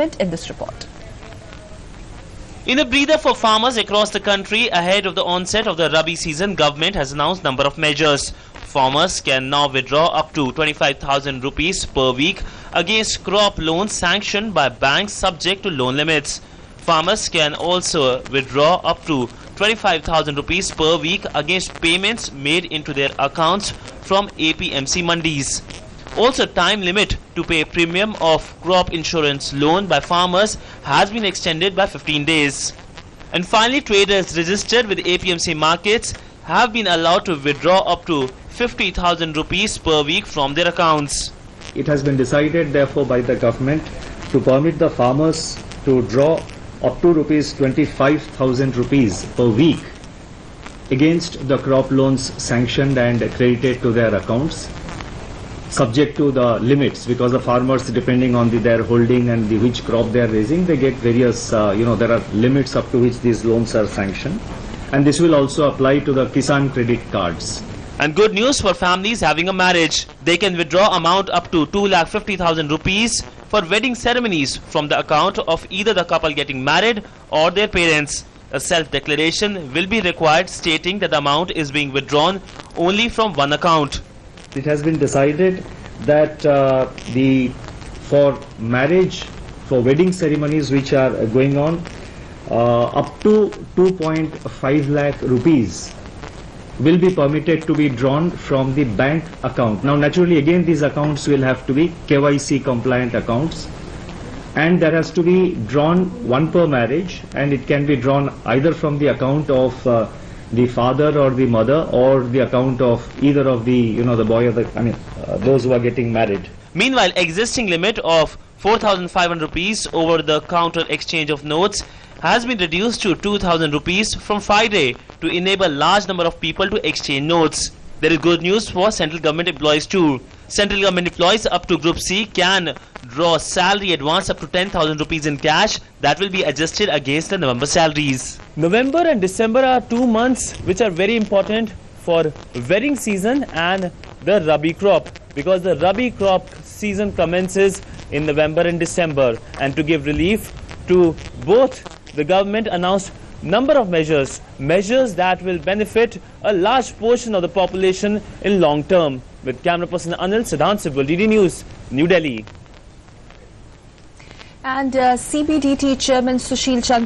in this report. In a breather for farmers across the country ahead of the onset of the Rabi season, government has announced number of measures. Farmers can now withdraw up to 25,000 rupees per week against crop loans sanctioned by banks subject to loan limits. Farmers can also withdraw up to 25,000 rupees per week against payments made into their accounts from APMC mandis. Also, time limit to pay premium of crop insurance loan by farmers has been extended by 15 days. And finally, traders registered with APMC markets have been allowed to withdraw up to 50,000 rupees per week from their accounts. It has been decided therefore by the government to permit the farmers to draw up to 25,000 rupees per week against the crop loans sanctioned and credited to their accounts, subject to the limits, because the farmers, depending on their holding and which crop they are raising, they get various, there are limits up to which these loans are sanctioned. And this will also apply to the Kisan credit cards. And good news for families having a marriage. They can withdraw amount up to 2,50,000 rupees for wedding ceremonies from the account of either the couple getting married or their parents. A self-declaration will be required stating that the amount is being withdrawn only from one account. It has been decided that for marriage, for wedding ceremonies which are going on, up to 2.5 lakh rupees will be permitted to be drawn from the bank account. Now naturally again these accounts will have to be KYC compliant accounts, and there has to be drawn one per marriage, and it can be drawn either from the account of the father or the mother, or the account of either of the the boy or those who are getting married. Meanwhile, existing limit of 4,500 rupees over the counter exchange of notes has been reduced to 2,000 rupees from Friday to enable large number of people to exchange notes. There is good news for central government employees too. Central government employees up to Group C can draw salary advance up to 10,000 rupees in cash that will be adjusted against the November salaries. November and December are 2 months which are very important for wedding season and the Rabi crop, because the Rabi crop season commences in November and December. And to give relief to both, the government announced number of measures that will benefit a large portion of the population in long term. With camera person Anil, Siddhant Sibul, DD News, New Delhi. And CBDT Chairman Sushil Chandra